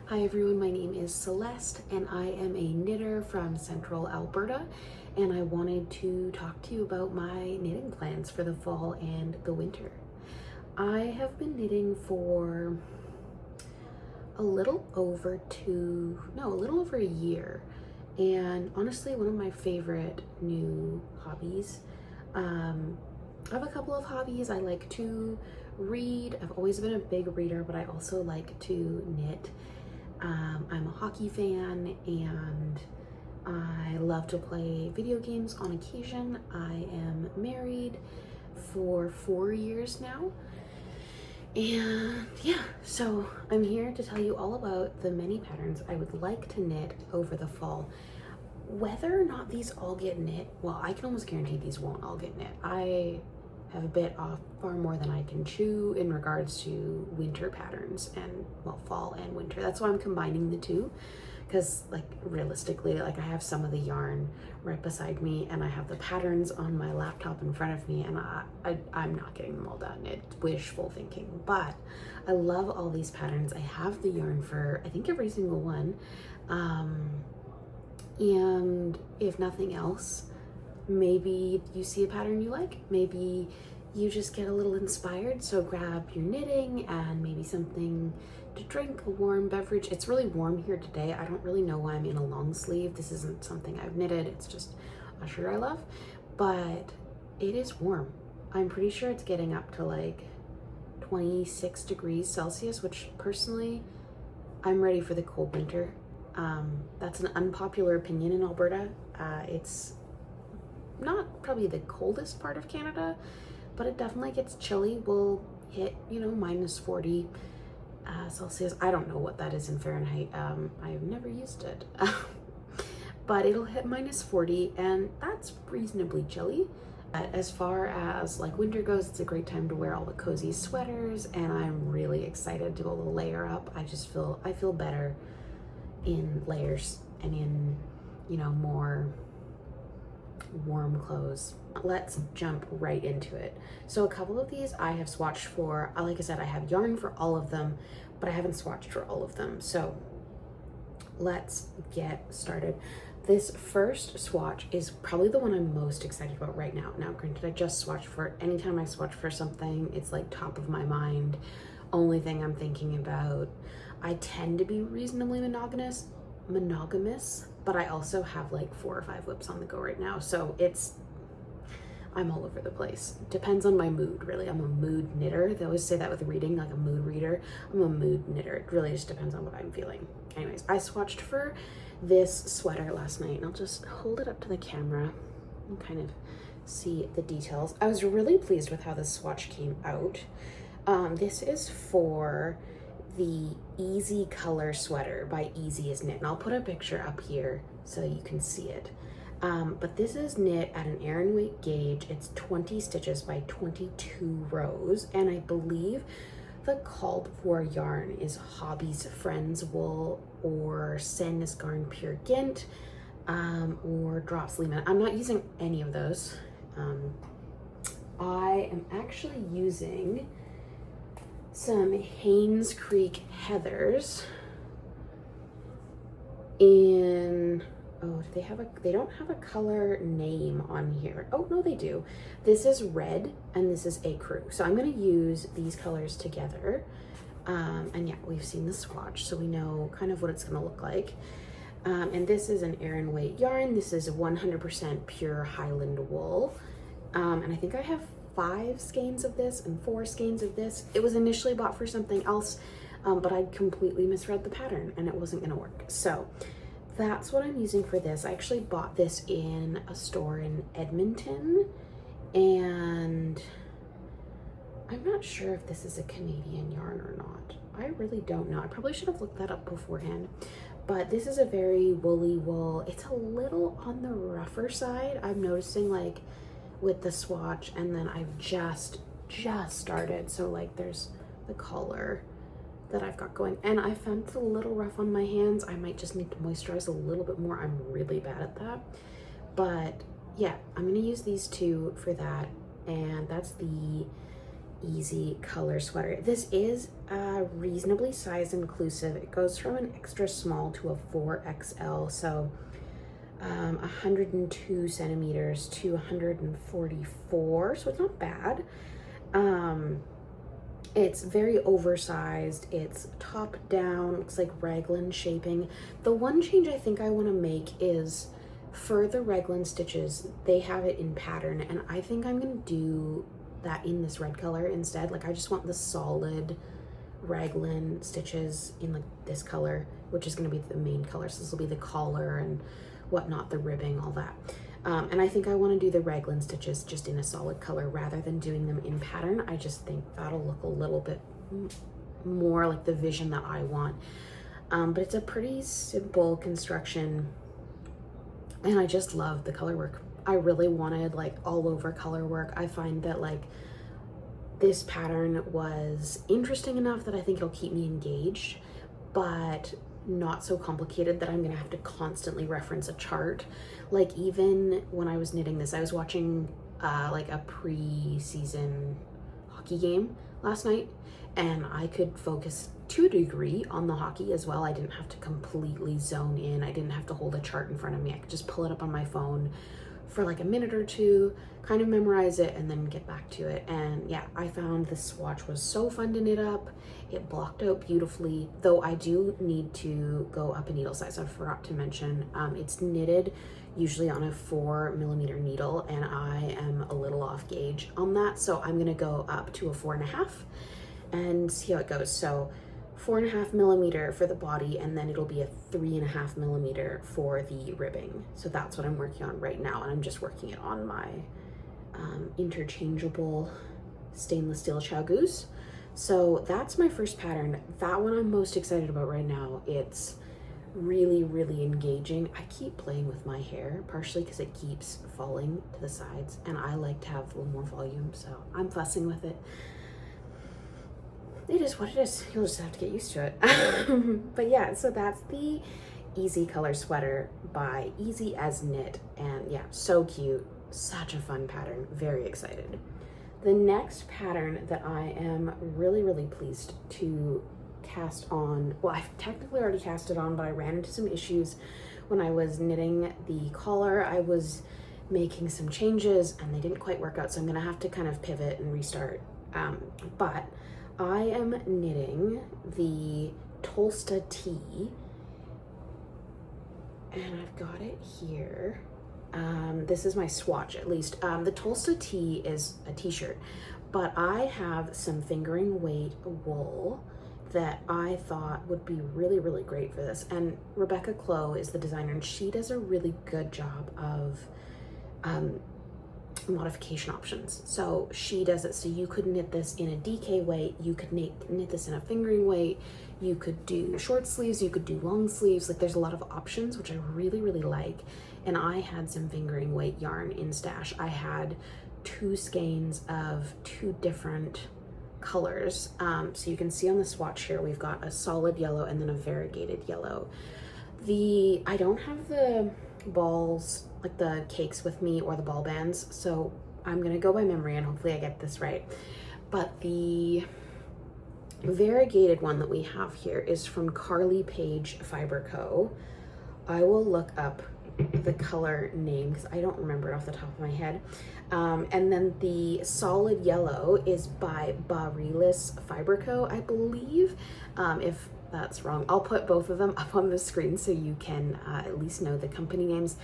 Hi everyone, my name is Celeste and I am a knitter from Central Alberta, and I wanted to talk to you about my knitting plans for the fall and the winter. I have been knitting for a little over a year, and honestly one of my favorite new hobbies. I have a couple of hobbies. I like to read. I've always been a big reader, but I also like to knit. I'm a hockey fan and I love to play video games on occasion. I am married for 4 years now. And yeah, so I'm here to tell you all about the many patterns I would like to knit over the fall. Whether or not these all get knit, well, I can almost guarantee these won't all get knit. I have a bit off far more than I can chew in regards to winter patterns and, well, fall and winter. That's why I'm combining the two, because like realistically, like I have some of the yarn right beside me and I have the patterns on my laptop in front of me, and I'm not getting them all done. It's wishful thinking, but I love all these patterns. I have the yarn for I think every single one, and if nothing else, maybe you see a pattern you like, maybe you just get a little inspired, so grab your knitting and maybe something to drink, a warm beverage. It's really warm here today. I don't really know why I'm in a long sleeve. This isn't something I've knitted, it's just a shirt I love, but it is warm. I'm pretty sure it's getting up to like 26 degrees Celsius, which personally, I'm ready for the cold winter. That's an unpopular opinion in Alberta. It's not probably the coldest part of Canada, but it definitely gets chilly. We'll hit, minus 40 Celsius. I don't know what that is in Fahrenheit. I've never used it, but it'll hit minus 40, and that's reasonably chilly. As far as like winter goes, it's a great time to wear all the cozy sweaters, and I'm really excited to go a little layer up. I feel better in layers and in, more warm clothes. Let's jump right into it. So a couple of these I have swatched for. Like I said, I have yarn for all of them, but I haven't swatched for all of them. So let's get started. This first swatch is probably the one I'm most excited about right now. Now, granted, I just swatched for it. Anytime I swatch for something, it's like top of my mind, only thing I'm thinking about. I tend to be reasonably monogamous, but I also have like 4 or 5 whips on the go right now. So I'm all over the place. Depends on my mood, really. I'm a mood knitter. They always say that with reading, like a mood reader. I'm a mood knitter. It really just depends on what I'm feeling. Anyways, I swatched for this sweater last night, and I'll just hold it up to the camera and kind of see the details. I was really pleased with how this swatch came out. This is for the Easy Color sweater by Easy is Knit, and I'll put a picture up here so you can see it. But this is knit at an Aran weight gauge. It's 20 stitches by 22 rows, and I believe the called for yarn is Hobby's Friends Wool or Sandnes Garn Pure Gint, or Drops Lehman. I'm not using any of those. I am actually using some Haynes Creek Heathers in, they don't have a color name on here. Oh no, they do. This is red and this is ecru. So I'm going to use these colors together. And yeah, we've seen the swatch, so we know kind of what it's going to look like. And this is an Aran weight yarn. This is 100% pure Highland wool. And I think I have 5 skeins of this and 4 skeins of this. It was initially bought for something else, but I completely misread the pattern and it wasn't going to work. So that's what I'm using for this. I actually bought this in a store in Edmonton, and I'm not sure if this is a Canadian yarn or not. I really don't know. I probably should have looked that up beforehand, but this is a very woolly wool. It's a little on the rougher side, I'm noticing, like with the swatch, and then I've just started, so like there's the collar that I've got going, and I found it's a little rough on my hands. I might just need to moisturize a little bit more. I'm really bad at that, but yeah, I'm gonna use these two for that, and that's the easy color sweater. This is reasonably size inclusive. It goes from an extra small to a 4XL, so 102 centimeters to 144, so it's not bad. It's very oversized. It's top down, looks like raglan shaping. The one change I think I want to make is for the raglan stitches, they have it in pattern, and I think I'm gonna do that in this red color instead. Like I just want the solid raglan stitches in like this color, which is gonna be the main color. So this will be the collar and whatnot, the ribbing, all that. And I think I want to do the raglan stitches just in a solid color rather than doing them in pattern. I just think that'll look a little bit more like the vision that I want. But it's a pretty simple construction, and I just love the color work. I really wanted like all over color work. I find that like this pattern was interesting enough that I think it'll keep me engaged, but not so complicated that I'm gonna have to constantly reference a chart. Like even when I was knitting this, I was watching like a pre-season hockey game last night, and I could focus to a degree on the hockey as well. I didn't have to completely zone in. I didn't have to hold a chart in front of me. I could just pull it up on my phone for like a minute or two, kind of memorize it, and then get back to it. And yeah, I found this swatch was so fun to knit up. It blocked out beautifully, though I do need to go up a needle size. I forgot to mention, it's knitted usually on a 4mm needle, and I am a little off gauge on that. So I'm gonna go up to a 4.5 and see how it goes. So 4.5mm for the body, and then it'll be a 3.5mm for the ribbing. So that's what I'm working on right now, and I'm just working it on my interchangeable stainless steel Chow Goose. So that's my first pattern. That one I'm most excited about right now. It's really, really engaging. I keep playing with my hair, partially because it keeps falling to the sides, and I like to have a little more volume, so I'm fussing with it. It is what it is. You'll just have to get used to it. But yeah, so that's the Easy Color Sweater by Easy as Knit. And yeah, so cute. Such a fun pattern. Very excited. The next pattern that I am really, really pleased to cast on, well, I've technically already cast it on, but I ran into some issues when I was knitting the collar. I was making some changes and they didn't quite work out, so I'm gonna have to kind of pivot and restart. But I am knitting the Tolsta Tee, and I've got it here. This is my swatch, at least. The Tolsta Tee is a t-shirt, but I have some fingering weight wool that I thought would be really, really great for this. And Rebecca Clow is the designer, and she does a really good job of modification options. So she does it so you could knit this in a DK weight, you could knit this in a fingering weight, you could do short sleeves, you could do long sleeves. Like there's a lot of options, which I really, really like. And I had some fingering weight yarn in stash. I had 2 skeins of 2 different colors. So you can see on the swatch here, we've got a solid yellow and then a variegated yellow. I don't have the balls, like the cakes with me, or the ball bands, so I'm gonna go by memory and hopefully I get this right. But the variegated one that we have here is from Karlie Paige Fibre Co. I will look up the color name because I don't remember it off the top of my head. And then the solid yellow is by Baa-Realis Fibre Co, I believe. If that's wrong, I'll put both of them up on the screen so you can at least know the company names.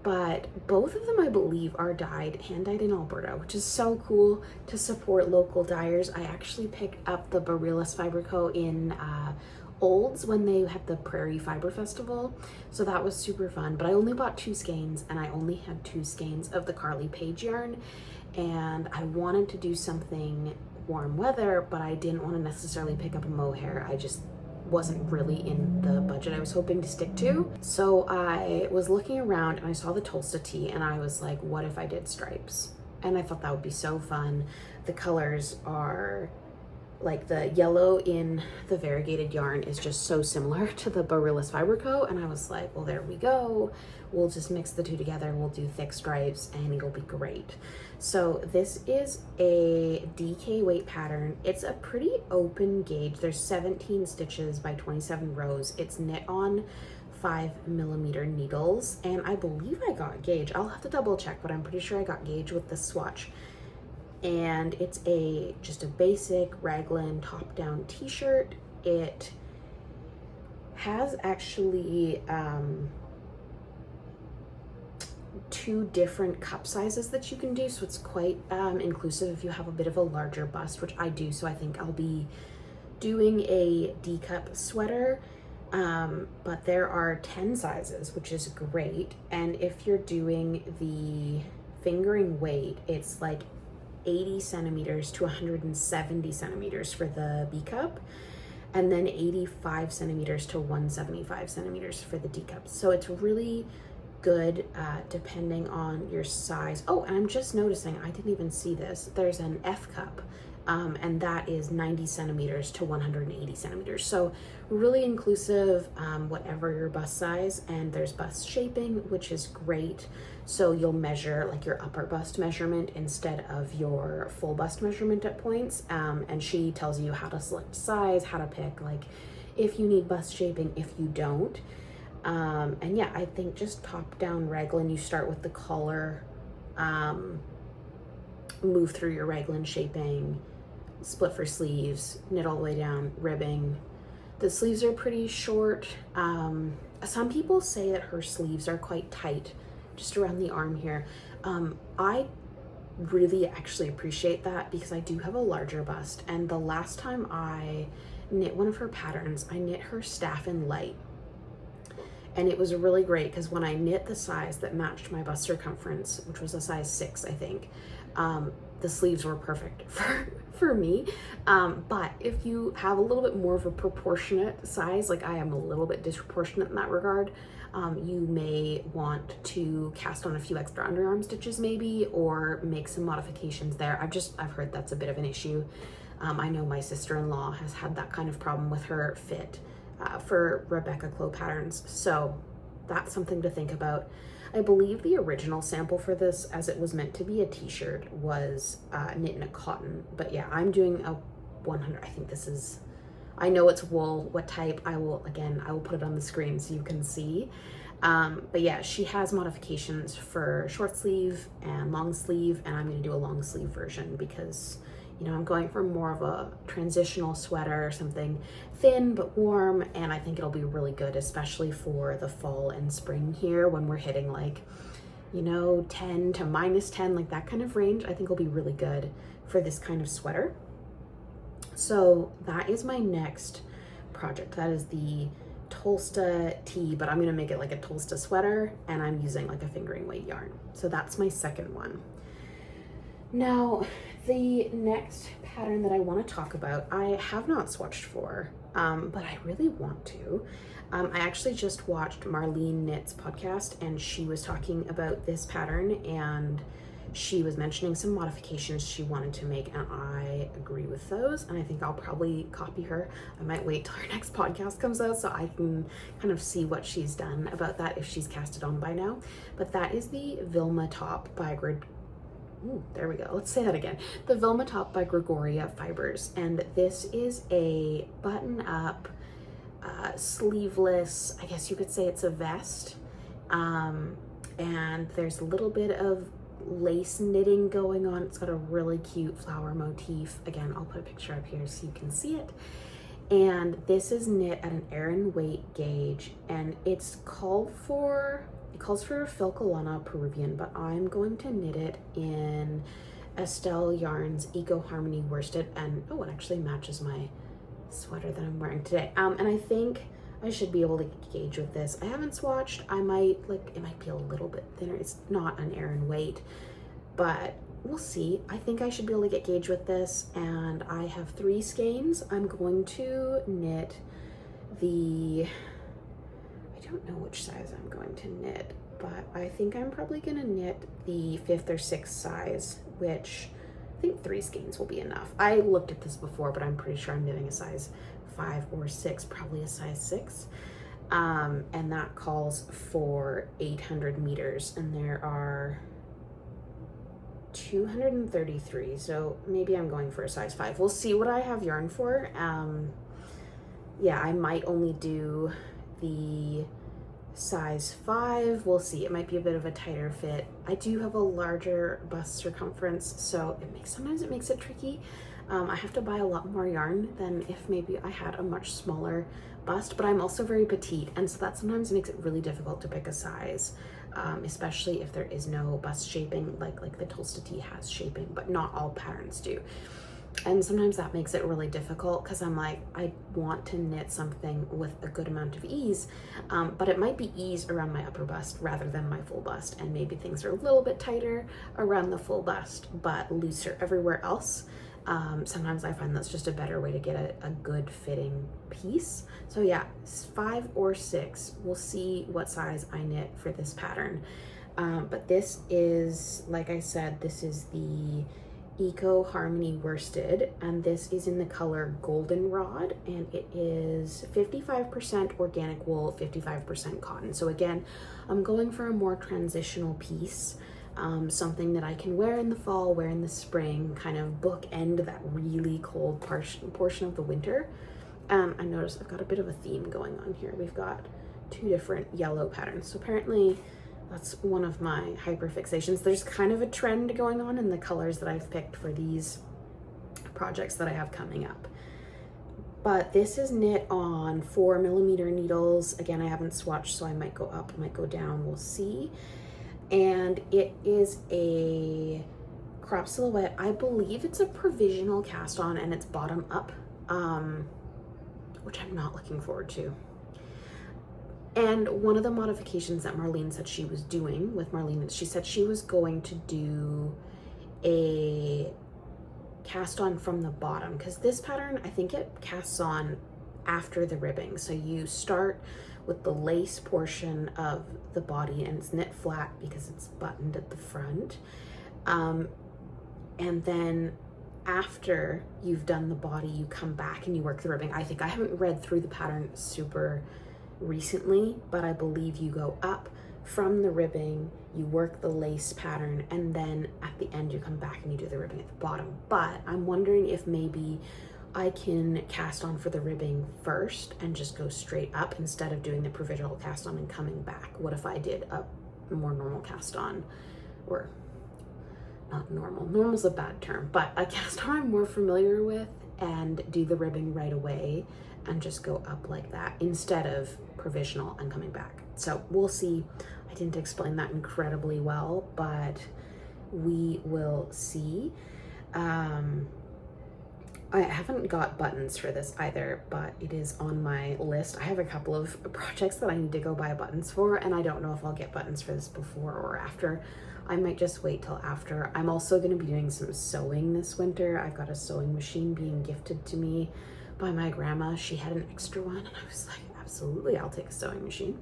But both of them, I believe, are hand dyed in Alberta, which is so cool to support local dyers. I actually picked up the Baa-Realis Fibre Co in Olds when they had the Prairie Fiber Festival, so that was super fun. But I only bought 2 skeins, and I only had 2 skeins of the Karlie Paige yarn, and I wanted to do something warm weather, but I didn't want to necessarily pick up a mohair. I just wasn't really in the budget I was hoping to stick to. So I was looking around and I saw the Tolsta Tee, and I was like, what if I did stripes? And I thought that would be so fun. The colors are like the yellow in the variegated yarn is just so similar to the Baa-Realis Fibre Co. And I was like, well, there we go. We'll just mix the two together. We'll do thick stripes and it'll be great. So this is a DK weight pattern. It's a pretty open gauge. There's 17 stitches by 27 rows. It's knit on 5mm needles, and I believe I got gauge. I'll have to double check, but I'm pretty sure I got gauge with the swatch. And it's just a basic raglan top-down t-shirt. It has actually two different cup sizes that you can do, so it's quite inclusive if you have a bit of a larger bust, which I do. So I think I'll be doing a D cup sweater, but there are 10 sizes, which is great. And if you're doing the fingering weight, it's like 80 centimeters to 170 centimeters for the B cup, and then 85 centimeters to 175 centimeters for the D cup. So it's really good depending on your size. Oh, and I'm just noticing, I didn't even see this, there's an F cup, and that is 90 centimeters to 180 centimeters. So really inclusive, whatever your bust size. And there's bust shaping, which is great. So you'll measure like your upper bust measurement instead of your full bust measurement at points. And she tells you how to select size, how to pick, like if you need bust shaping, if you don't. And yeah, I think just top down raglan, you start with the collar, move through your raglan shaping, split for sleeves, knit all the way down, ribbing. The sleeves are pretty short. Some people say that her sleeves are quite tight, just around the arm here. I really actually appreciate that because I do have a larger bust. And the last time I knit one of her patterns, I knit her staff in light. And it was really great because when I knit the size that matched my bust circumference, which was a size 6, I think, the sleeves were perfect for me. But if you have a little bit more of a proportionate size, like I am a little bit disproportionate in that regard, you may want to cast on a few extra underarm stitches maybe, or make some modifications there. I've heard that's a bit of an issue. I know my sister-in-law has had that kind of problem with her fit for Rebecca Clow patterns. So that's something to think about. I believe the original sample for this, as it was meant to be a t-shirt, was knit in a cotton. But yeah, I'm doing a 100, I think this is, I know it's wool, what type, I will put it on the screen so you can see. But yeah, she has modifications for short sleeve and long sleeve, and I'm gonna do a long sleeve version because, you know, I'm going for more of a transitional sweater, something thin but warm, and I think it'll be really good, especially for the fall and spring here when we're hitting like, you know, 10 to -10, like that kind of range. I think it'll be really good for this kind of sweater. So that is my next project. That is the Tolsta Tee, but I'm gonna make it like a Tolsta sweater, and I'm using like a fingering weight yarn. So that's my second one. Now, the next pattern that I want to talk about, I have not swatched for, but I really want to. I actually just watched Marlene Knit's podcast, and she was talking about this pattern, and she was mentioning some modifications she wanted to make, and I agree with those, and I think I'll probably copy her. I might wait till her next podcast comes out so I can kind of see what she's done about that, if she's cast it on by now. But that is the Vilma top by there we go. Let's say that again. The Vilma top by Gregoria Fibers. And this is a button-up, sleeveless, I guess you could say it's a vest. And there's a little bit of lace knitting going on. It's got a really cute flower motif. Again, I'll put a picture up here so you can see it. And this is knit at an Aran weight gauge, and it calls for Filcolana Peruvian, but I'm going to knit it in Estelle Yarn's Eco Harmony worsted, and oh, it actually matches my sweater that I'm wearing today. And I think I should be able to gauge with this. I haven't swatched. I might, like, it might be a little bit thinner. It's not an Aran weight, but we'll see. I think I should be able to get gauge with this, and I have 3 skeins. I'm going to knit I don't know which size I'm going to knit, but I think I'm probably gonna knit the 5th or 6th size, which I think 3 skeins will be enough. I looked at this before, but I'm pretty sure I'm knitting a size 5 or 6, probably a size 6. And that calls for 800 meters, and there are 233, so maybe I'm going for a size 5. We'll see what I have yarn for. Yeah, I might only do the size 5. We'll see. It might be a bit of a tighter fit. I do have a larger bust circumference, so sometimes it makes it tricky. I have to buy a lot more yarn than if maybe I had a much smaller bust, but I'm also very petite, and so that sometimes makes it really difficult to pick a size, especially if there is no bust shaping, like the Tolsta Tee has shaping, but not all patterns do. And sometimes that makes it really difficult because I'm like, I want to knit something with a good amount of ease, but it might be ease around my upper bust rather than my full bust, and maybe things are a little bit tighter around the full bust but looser everywhere else. Sometimes I find that's just a better way to get a good fitting piece. So yeah, 5 or 6. We'll see what size I knit for this pattern. But this is, like I said, this is the Eco Harmony worsted, and this is in the color Goldenrod, and it is 55% organic wool, 55% cotton. So again, I'm going for a more transitional piece. Something that I can wear in the fall, wear in the spring, kind of bookend that really cold portion of the winter. I noticed I've got a bit of a theme going on here. We've got 2 different yellow patterns. So apparently that's one of my hyperfixations. There's kind of a trend going on in the colors that I've picked for these projects that I have coming up. But this is knit on 4mm needles. Again, I haven't swatched, so I might go up, I might go down, we'll see. And it is a crop silhouette. I believe it's a provisional cast on, and it's bottom up, which I'm not looking forward to. And one of the modifications that Marlene said she was doing with Marlene, she said she was going to do a cast on from the bottom, because this pattern, I think it casts on after the ribbing. So you start with the lace portion of the body, and it's knit flat because it's buttoned at the front. And then after you've done the body, you come back and you work the ribbing. I think I haven't read through the pattern super recently, but I believe you go up from the ribbing, you work the lace pattern, and then at the end you come back and you do the ribbing at the bottom. But I'm wondering if maybe I can cast on for the ribbing first and just go straight up instead of doing the provisional cast on and coming back. What if I did a more normal cast on, or not normal, normal's a bad term, but a cast on I'm more familiar with, and do the ribbing right away and just go up like that instead of provisional and coming back. So we'll see. I didn't explain that incredibly well, but we will see. I haven't got buttons for this either, but it is on my list. I have a couple of projects that I need to go buy buttons for, and I don't know if I'll get buttons for this before or after. I might just wait till after. I'm also going to be doing some sewing this winter. I've got a sewing machine being gifted to me by my grandma. She had an extra one, and I was like, absolutely, I'll take a sewing machine.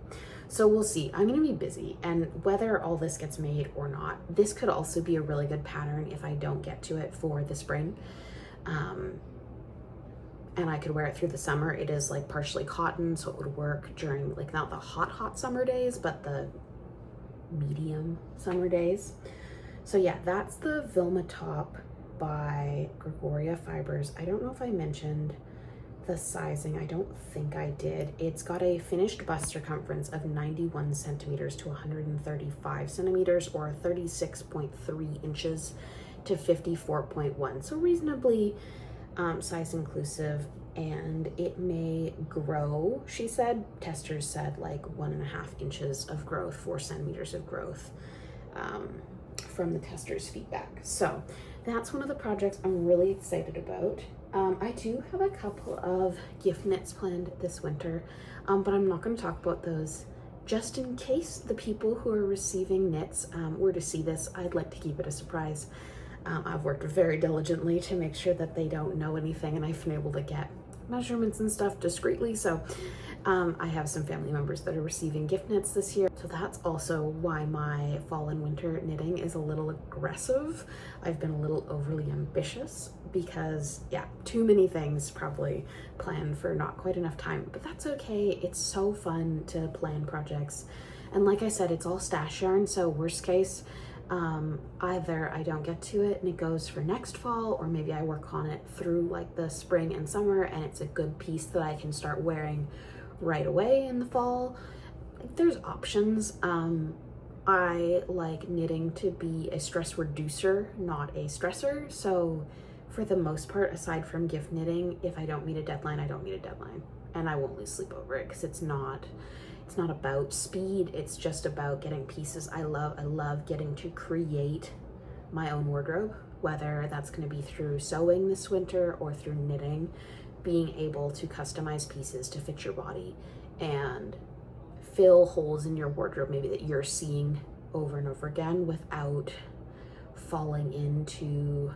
So we'll see. I'm going to be busy, and whether all this gets made or not, this could also be a really good pattern if I don't get to it for the spring. And I could wear it through the summer. It is like partially cotton, so it would work during like not the hot summer days, but the medium summer days. So yeah, that's the Vilma top by Baa-Realis Fibres. I don't know if I mentioned the sizing. I don't think I did. It's got a finished bust circumference of 91 centimeters to 135 centimeters, or 36.3 inches to 54.1. So reasonably size inclusive, and it may grow, she said. Testers said like 1.5 inches of growth, 4 centimeters of growth from the testers' feedback. So that's one of the projects I'm really excited about. I do have a couple of gift knits planned this winter, but I'm not going to talk about those just in case the people who are receiving knits were to see this. I'd like to keep it a surprise. I've worked very diligently to make sure that they don't know anything, and I've been able to get measurements and stuff discreetly. So I have some family members that are receiving gift knits this year, so that's also why my fall and winter knitting is a little aggressive. I've been a little overly ambitious because, yeah, too many things probably planned for not quite enough time, but that's okay. It's so fun to plan projects. And like I said, it's all stash yarn, so worst case, either I don't get to it and it goes for next fall, or maybe I work on it through like the spring and summer and it's a good piece that I can start wearing right away in the fall. Like, there's options. I like knitting to be a stress reducer, not a stressor. So for the most part, aside from gift knitting, if I don't meet a deadline, I don't meet a deadline, and I won't lose sleep over it, because it's not about speed. It's just about getting pieces. I love getting to create my own wardrobe, whether that's going to be through sewing this winter or through knitting. Being able to customize pieces to fit your body and fill holes in your wardrobe maybe that you're seeing over and over again without falling into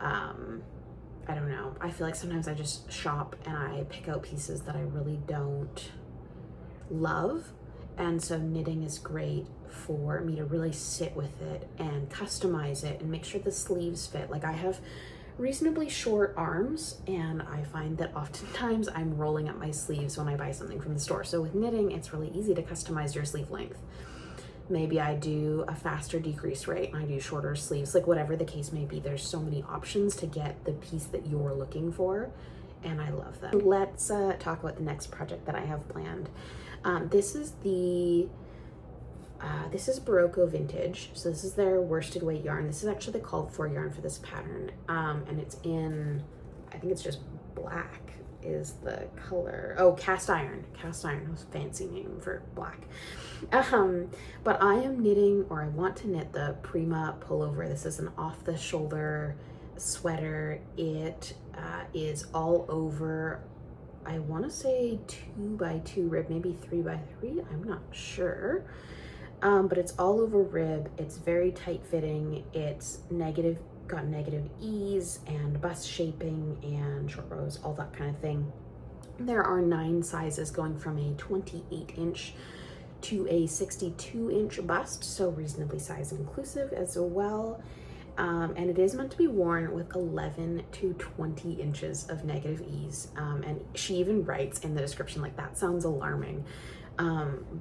I don't know. I feel like sometimes I just shop and I pick out pieces that I really don't love, and so knitting is great for me to really sit with it and customize it and make sure the sleeves fit. Like, I have reasonably short arms, and I find that oftentimes I'm rolling up my sleeves when I buy something from the store. So with knitting, it's really easy to customize your sleeve length. Maybe I do a faster decrease rate and I do shorter sleeves, like whatever the case may be. There's so many options to get the piece that you're looking for, and I love them. Let's talk about the next project that I have planned. This is Barocco Vintage. So this is their worsted weight yarn. This is actually the called for yarn for this pattern. And it's in, I think it's just black is the color. Oh, cast iron. Cast iron was a fancy name for black. But I am knitting, or I want to knit, the Prima Pullover. This is an off the shoulder sweater. It is all over, I want to say 2x2 rib, maybe 3x3. I'm not sure. But it's all over rib. It's very tight fitting. It's got negative ease and bust shaping and short rows, all that kind of thing. There are 9 sizes going from a 28-inch to a 62-inch bust, so reasonably size inclusive as well. And it is meant to be worn with 11 to 20 inches of negative ease. And she even writes in the description, like, that sounds alarming.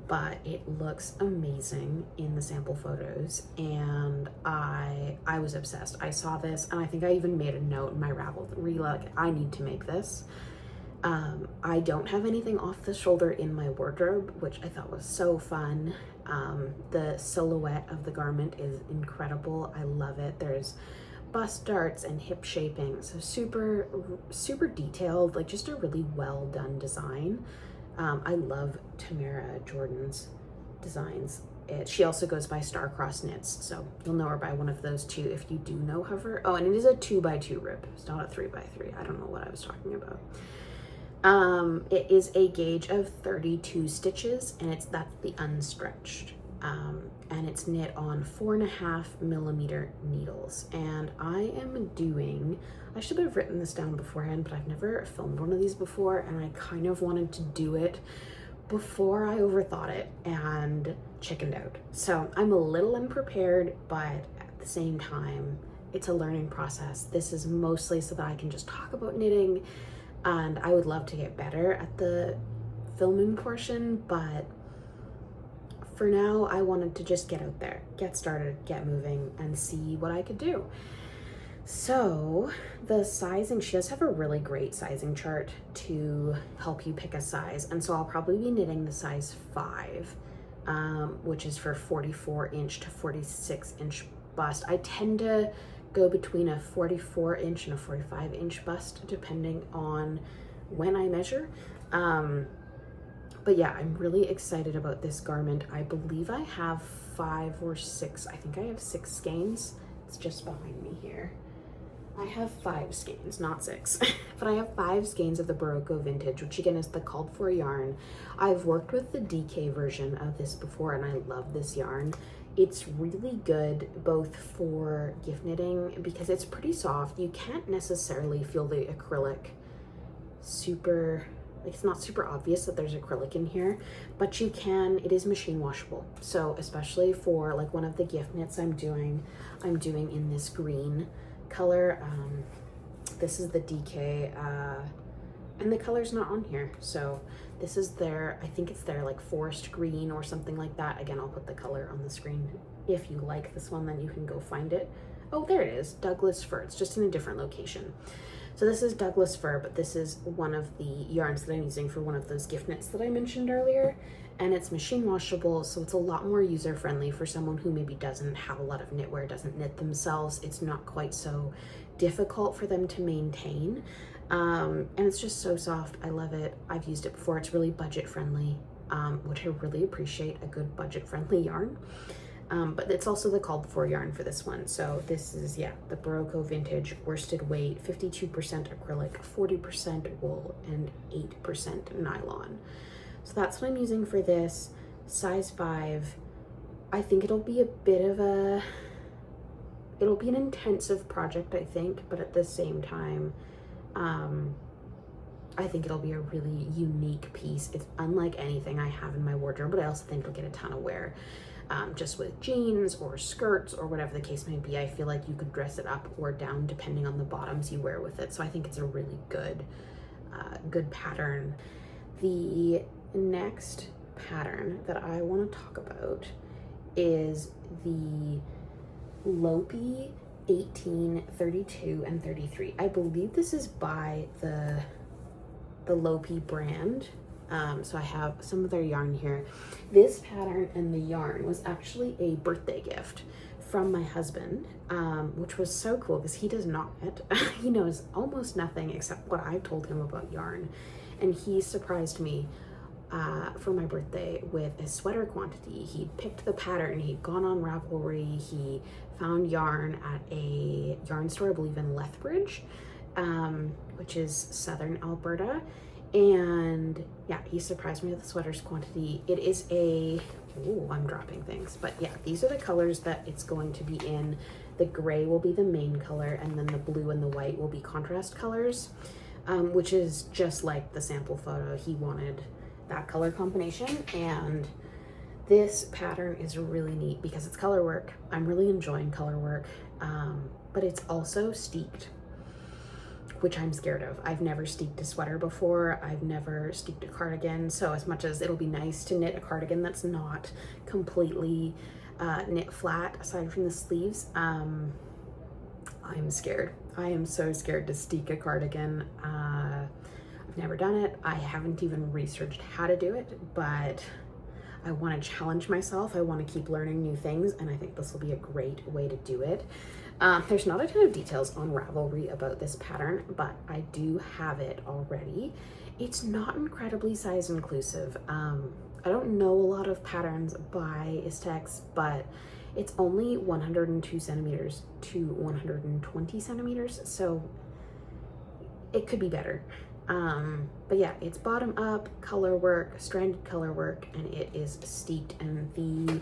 But it looks amazing in the sample photos, and I was obsessed. I saw this, and I think I even made a note in my Ravelry, like, I need to make this. I don't have anything off the shoulder in my wardrobe, which I thought was so fun. The silhouette of the garment is incredible. I love it. There's bust darts and hip shaping, so super, super detailed, like just a really well done design. I love Tamara Jordan's designs. She also goes by Starcross Knits, so you'll know her by one of those two if you do know of her. Oh, and it is a 2x2 rib. It's not a 3x3. I don't know what I was talking about. It is a gauge of 32 stitches, and that's the unstretched. And it's knit on 4.5mm needles. And I am doing, I should have written this down beforehand, but I've never filmed one of these before, and I kind of wanted to do it before I overthought it and chickened out. So I'm a little unprepared, but at the same time, it's a learning process. This is mostly so that I can just talk about knitting, and I would love to get better at the filming portion, but for now, I wanted to just get out there, get started, get moving, and see what I could do. So the sizing, she does have a really great sizing chart to help you pick a size. And so I'll probably be knitting the size 5, which is for 44-inch to 46-inch bust. I tend to go between a 44-inch and a 45-inch bust, depending on when I measure. But yeah, I'm really excited about this garment. I believe I have 5 or 6, I think I have 6 skeins. It's just behind me here. I have 5 skeins, not 6, but I have 5 skeins of the Barocco Vintage, which again is the called for yarn. I've worked with the DK version of this before, and I love this yarn. It's really good both for gift knitting because it's pretty soft. You can't necessarily feel the acrylic super like it's not super obvious that there's acrylic in here, but you can, it is machine washable. So especially for like one of the gift knits I'm doing in this green color. This is the DK, and the color's not on here. So this is their, I think it's their like forest green or something like that. Again, I'll put the color on the screen. If you like this one, then you can go find it. Oh, there it is, Douglas fir. It's just in a different location. So this is Douglas fir, but this is one of the yarns that I'm using for one of those gift knits that I mentioned earlier. And it's machine washable, so it's a lot more user-friendly for someone who maybe doesn't have a lot of knitwear, doesn't knit themselves. It's not quite so difficult for them to maintain. And it's just so soft. I love it. I've used it before. It's really budget-friendly, which I really appreciate, a good budget-friendly yarn. But it's also the called for yarn for this one. So this is, yeah, the Barocco Vintage worsted weight, 52% acrylic, 40% wool, and 8% nylon. So that's what I'm using for this, size 5. I think it'll be a bit of a, it'll be an intensive project, I think, but at the same time, I think it'll be a really unique piece. It's unlike anything I have in my wardrobe, but I also think it'll get a ton of wear. Just with jeans or skirts or whatever the case may be. I feel like you could dress it up or down depending on the bottoms you wear with it. So I think it's a really good, good pattern. The next pattern that I want to talk about is the Lopi 18, 32, and 33. I believe this is by the Lopi brand. So I have some of their yarn here. This pattern and the yarn was actually a birthday gift from my husband, which was so cool because he does not knit. He knows almost nothing except what I've told him about yarn. And he surprised me for my birthday with a sweater quantity. He picked the pattern, he'd gone on Ravelry, he found yarn at a yarn store, I believe in Lethbridge, which is southern Alberta. And yeah, he surprised me with the sweaters quantity. It is a, oh, I'm dropping things, but yeah, these are the colors that it's going to be in. The gray will be the main color, and then the blue and the white will be contrast colors, which is just like the sample photo. He wanted that color combination, and this pattern is really neat because it's color work. I'm really enjoying color work, but it's also steeked, which I'm scared of. I've never steeked a sweater before. I've never steeked a cardigan. So as much as it'll be nice to knit a cardigan that's not completely knit flat, aside from the sleeves, I'm scared. I am so scared to steek a cardigan. I've never done it. I haven't even researched how to do it, but I want to challenge myself. I want to keep learning new things, and I think this will be a great way to do it. There's not a ton of details on Ravelry about this pattern, but I do have it already. It's not incredibly size inclusive. I don't know a lot of patterns by Istex, but it's only 102 centimeters to 120 centimeters, so it could be better. But yeah, it's bottom up color work, stranded color work, and it is steeped. And the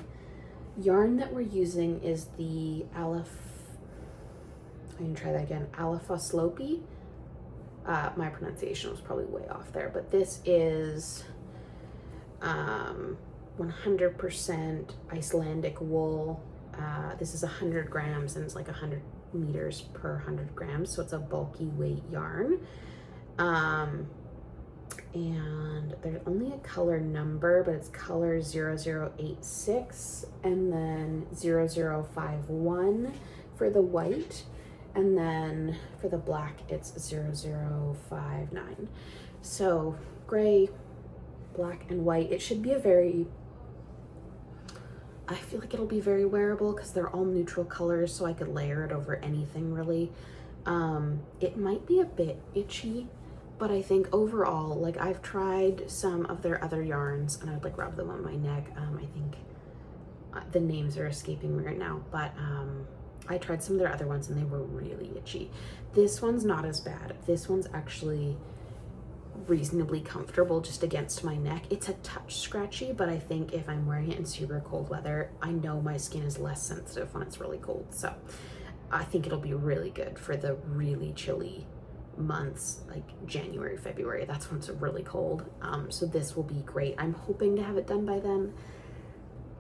yarn that we're using is the Alafos Lopi. My pronunciation was probably way off there, but this is 100% Icelandic wool. This is 100 grams, and it's like 100 meters per 100 grams, so it's a bulky weight yarn. And there's only a color number, but it's color 0086 and then 0051 for the white, and then for the black it's 0059. So gray, black, and white. It should be a very, I feel like it'll be very wearable because they're all neutral colors, so I could layer it over anything really. It might be a bit itchy, but I think overall, like, I've tried some of their other yarns and I would like rub them on my neck. I think the names are escaping me right now, but I tried some of their other ones and they were really itchy. This one's not as bad. This one's actually reasonably comfortable just against my neck. It's a touch scratchy, but I think if I'm wearing it in super cold weather, I know my skin is less sensitive when it's really cold. So I think it'll be really good for the really chilly months, like January, February. That's when it's really cold. So this will be great. I'm hoping to have it done by then.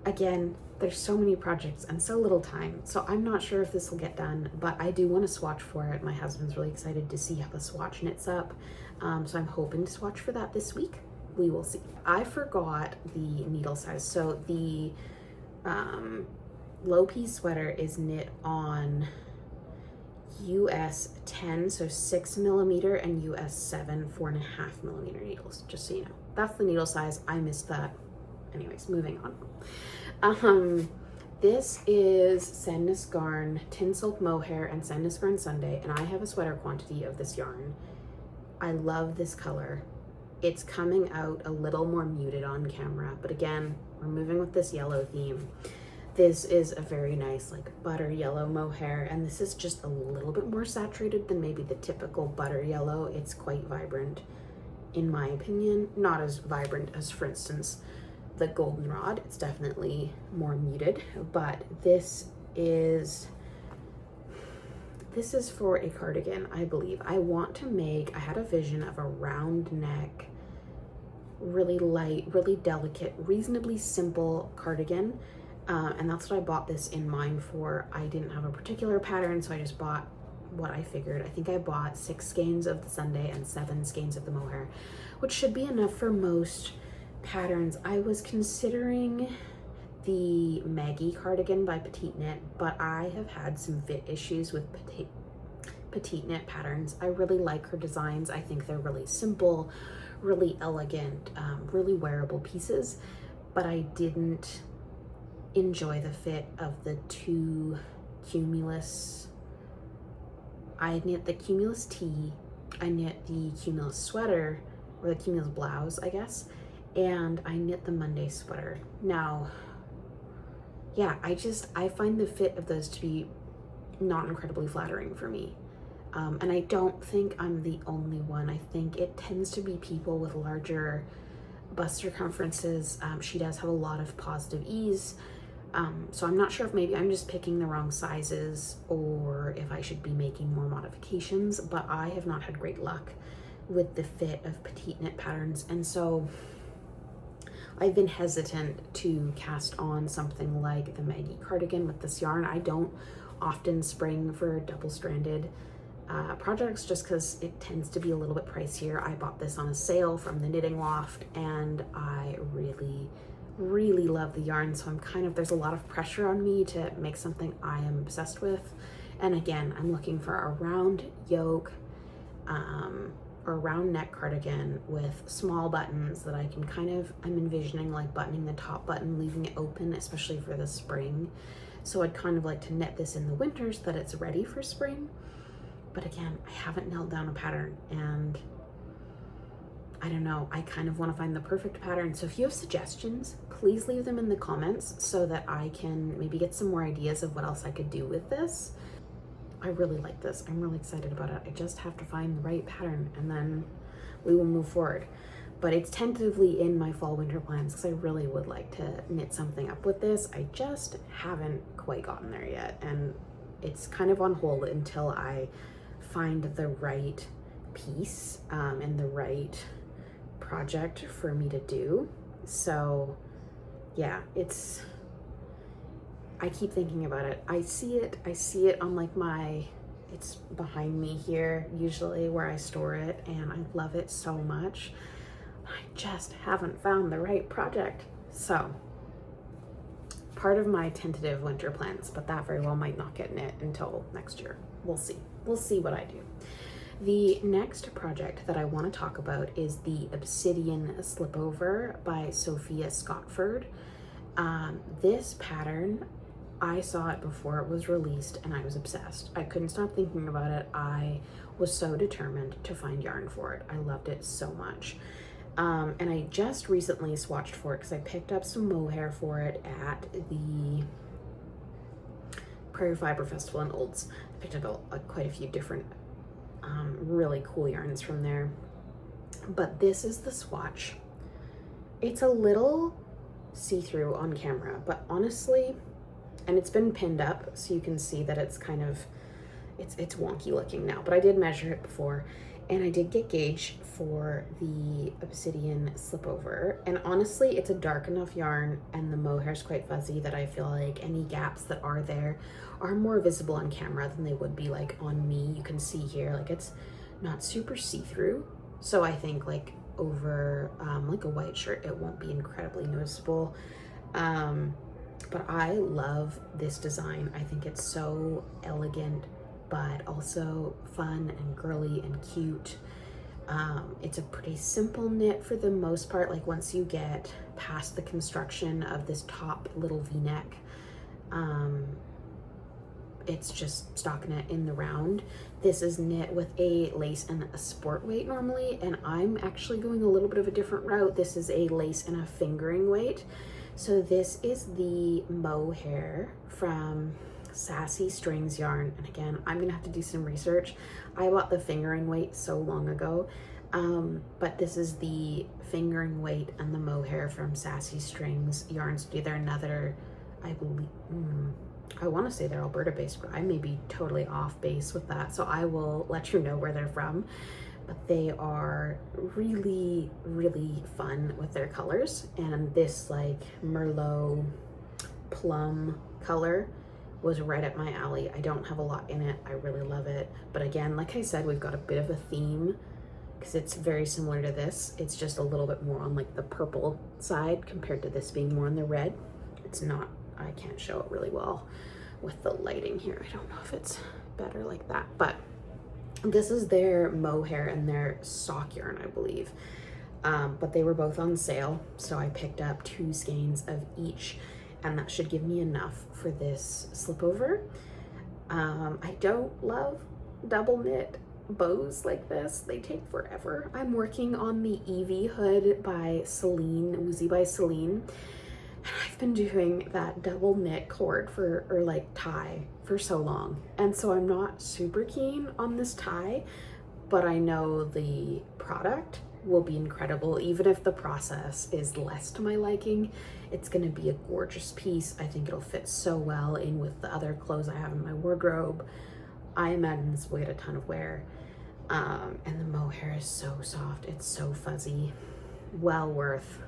Again, there's so many projects and so little time, so I'm not sure if this will get done, but I do want to swatch for it. My husband's really excited to see how the swatch knits up, so I'm hoping to swatch for that this week. We will see. I forgot the needle size. So the Lopi sweater is knit on US 10, so 6mm, and US 7, 4.5mm needles, just so you know. That's the needle size. I missed that. Anyways, moving on. This is Sandnes Garn, Tin Silk Mohair, and Sandnes Garn Sunday, and I have a sweater quantity of this yarn. I love this color. It's coming out a little more muted on camera, but again, we're moving with this yellow theme. This is a very nice, like, butter yellow mohair, and this is just a little bit more saturated than maybe the typical butter yellow. It's quite vibrant, in my opinion. Not as vibrant as, for instance, the goldenrod. It's definitely more muted, but this is for a cardigan, I believe. I want to make, I had a vision of a round neck, really light, really delicate, reasonably simple cardigan, and that's what I bought this in mind for. I didn't have a particular pattern, so I just bought what I figured. I think I bought 6 skeins of the Sunday and 7 skeins of the mohair, which should be enough for most patterns. I was considering the Maggie Cardigan by Petite Knit, but I have had some fit issues with Petite Knit patterns. I really like her designs. I think they're really simple, really elegant, really wearable pieces, but I didn't enjoy the fit of the 2 Cumulus. I knit the Cumulus Tee, I knit the Cumulus sweater, or the Cumulus blouse, I guess, and I knit the Monday sweater. Now, yeah, I find the fit of those to be not incredibly flattering for me. And I don't think I'm the only one. I think it tends to be people with larger bust circumferences. She does have a lot of positive ease. So I'm not sure if maybe I'm just picking the wrong sizes or if I should be making more modifications, but I have not had great luck with the fit of Petite Knit patterns. And so I've been hesitant to cast on something like the Maggie Cardigan with this yarn. I don't often spring for double-stranded projects just because it tends to be a little bit pricier. I bought this on a sale from the Knitting Loft, and I really love the yarn, so there's a lot of pressure on me to make something I am obsessed with. And again, I'm looking for a round yoke, or a round neck cardigan with small buttons that I can I'm envisioning like buttoning the top button, leaving it open, especially for the spring. So I'd kind of like to knit this in the winter so that it's ready for spring. But again, I haven't nailed down a pattern, and I don't know, I kind of want to find the perfect pattern. So if you have suggestions, please leave them in the comments so that I can maybe get some more ideas of what else I could do with this. I really like this. I'm really excited about it. I just have to find the right pattern, and then we will move forward. But it's tentatively in my fall winter plans because I really would like to knit something up with this. I just haven't quite gotten there yet, and it's kind of on hold until I find the right piece and the right project for me to do. So yeah, I keep thinking about it. I see it on like it's behind me here usually where I store it, and I love it so much. I just haven't found the right project. So part of my tentative winter plans, but that very well might not get knit until next year. We'll see what I do. The next project that I want to talk about is the Obsidian Slipover by Sophia Scottford. This pattern, I saw it before it was released and I was obsessed. I couldn't stop thinking about it. I was so determined to find yarn for it. I loved it so much. And I just recently swatched for it because I picked up some mohair for it at the Prima Fibre Festival in Olds. I picked up quite a few different really cool yarns from there. But this is the swatch. It's a little see-through on camera, but honestly, and it's been pinned up so you can see that it's it's wonky looking now, but I did measure it before, and I did get gauge for the Obsidian Slipover. And honestly, it's a dark enough yarn and the mohair is quite fuzzy that I feel like any gaps that are there are more visible on camera than they would be like on me. You can see here, like it's not super see-through. So I think like over like a white shirt, it won't be incredibly noticeable. But I love this design. I think it's so elegant, but also fun and girly and cute. It's a pretty simple knit for the most part. Like once you get past the construction of this top little v-neck, it's just stockinette in the round. This is knit with a lace and a sport weight normally, and I'm actually going a little bit of a different route. This is a lace and a fingering weight. So this is the mohair from Sassy Strings yarn, and again, I'm gonna have to do some research. I bought the fingering weight so long ago, but this is the fingering weight and the mohair from Sassy Strings yarns. They're another, I believe, I want to say they're Alberta based, but I may be totally off base with that, so I will let you know where they're from. But they are really, really fun with their colors, and this like Merlot plum color was right up my alley. I don't have a lot in it. I really love it. But again, like I said, we've got a bit of a theme because it's very similar to this. It's just a little bit more on like the purple side compared to this being more on the red. It's not, I can't show it really well with the lighting here. I don't know if it's better like that, but this is their mohair and their sock yarn, I believe. But they were both on sale, so I picked up 2 skeins of each, and that should give me enough for this slipover. I don't love double knit bows like this. They take forever. I'm working on the Evie hood by Celine, Woozy by Celine. And I've been doing that double knit cord or like tie for so long. And so I'm not super keen on this tie, but I know the product will be incredible. Even if the process is less to my liking, it's gonna be a gorgeous piece. I think it'll fit so well in with the other clothes I have in my wardrobe. I imagine this will get a ton of wear. And the mohair is so soft, it's so fuzzy. Well worth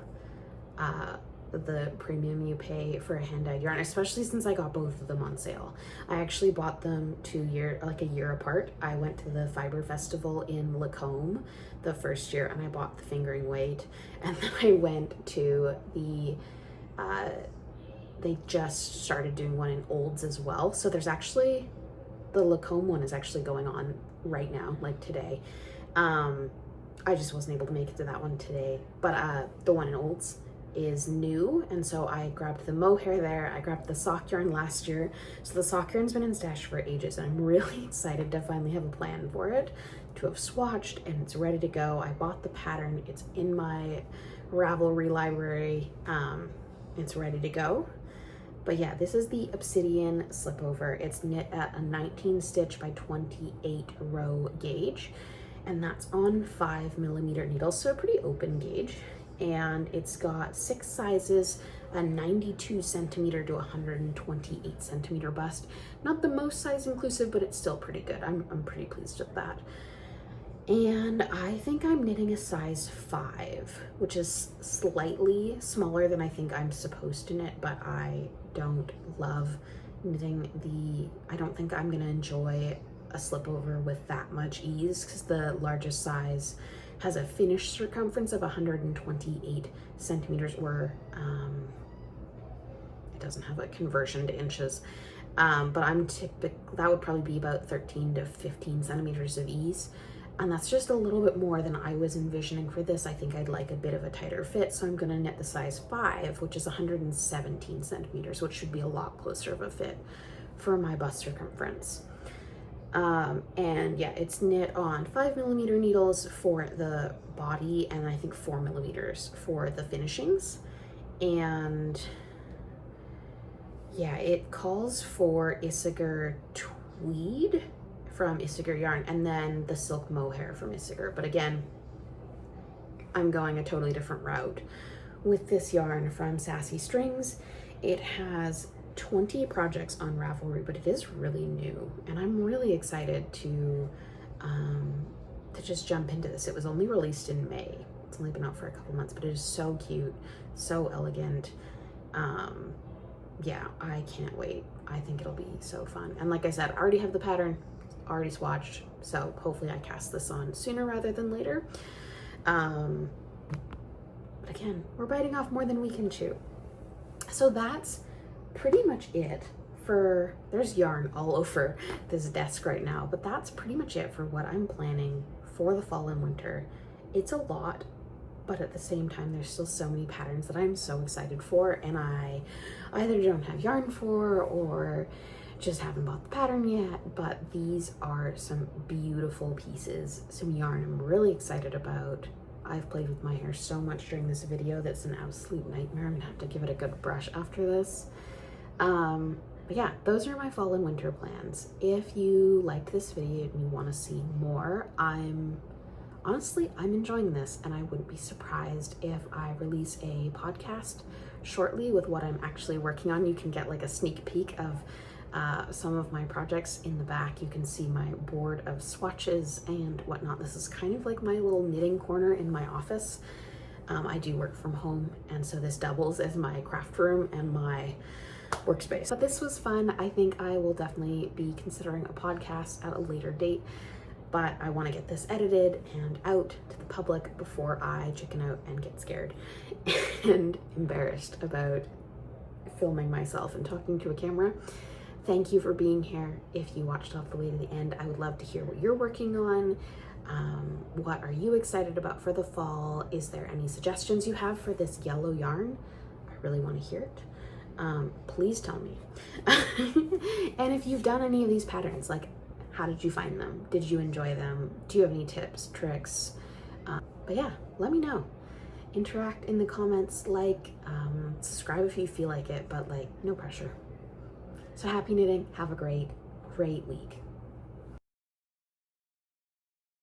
the premium you pay for a hand-dyed yarn, especially since I got both of them on sale. I actually bought them a year apart. I went to the Fibre Festival in Lacombe the first year, and I bought the fingering weight, and then I went to the they just started doing one in Olds as well. So there's actually, the Lacombe one is actually going on right now, like today. I just wasn't able to make it to that one today, but the one in Olds is new, and so I grabbed the mohair there. I grabbed the sock yarn last year, so the sock yarn's been in stash for ages, and I'm really excited to finally have a plan for it, to have swatched, and it's ready to go. I bought the pattern, it's in my Ravelry library, it's ready to go. But yeah, this is the Obsidian Slipover. It's knit at a 19 stitch by 28 row gauge, and that's on 5mm needles, so a pretty open gauge. And it's got 6 sizes, a 92 centimeter to 128 centimeter bust. Not the most size inclusive, but it's still pretty good. I'm pretty pleased with that. And I think I'm knitting a size 5, which is slightly smaller than I think I'm supposed to knit, but I don't love knitting I don't think I'm gonna enjoy a slipover with that much ease, because the largest size has a finished circumference of 128 centimeters, or it doesn't have a conversion to inches, but that would probably be about 13 to 15 centimeters of ease, and that's just a little bit more than I was envisioning for this. I think I'd like a bit of a tighter fit, so I'm gonna knit the size 5, which is 117 centimeters, which should be a lot closer of a fit for my bust circumference. And yeah, it's knit on 5mm needles for the body, and I think 4mm for the finishings. And yeah, it calls for Isager tweed from Isager yarn, and then the silk mohair from Isager. But again, I'm going a totally different route with this yarn from Sassy Strings. It has 20 projects on Ravelry, but it is really new, and I'm really excited to just jump into this. It was only released in May. It's only been out for a couple months, but it is so cute, so elegant. Yeah, I can't wait. I think it'll be so fun. And like I said, I already have the pattern, already swatched, so hopefully I cast this on sooner rather than later. But again, we're biting off more than we can chew. So that's pretty much it for, there's yarn all over this desk right now, but that's pretty much it for what I'm planning for the fall and winter. It's a lot, but at the same time, there's still so many patterns that I'm so excited for, and I either don't have yarn for or just haven't bought the pattern yet. But these are some beautiful pieces, some yarn I'm really excited about. I've played with my hair so much during this video that's an absolute nightmare. I'm gonna have to give it a good brush after this. But yeah, those are my fall and winter plans. If you liked this video and you want to see more, honestly, I'm enjoying this, and I wouldn't be surprised if I release a podcast shortly with what I'm actually working on. You can get like a sneak peek of some of my projects in the back. You can see my board of swatches and whatnot. This is kind of like my little knitting corner in my office. I do work from home, and so this doubles as my craft room and my workspace. But this was fun. I think I will definitely be considering a podcast at a later date, but I want to get this edited and out to the public before I chicken out and get scared and embarrassed about filming myself and talking to a camera. Thank you for being here. If you watched all the way to the end, I would love to hear what you're working on. What are you excited about for the fall? Is there any suggestions you have for this yellow yarn? I really want to hear it. Please tell me. And if you've done any of these patterns, like, how did you find them? Did you enjoy them? Do you have any tips, tricks? But yeah, let me know. Interact in the comments, subscribe if you feel like it, but like, no pressure. So happy knitting. Have a great week.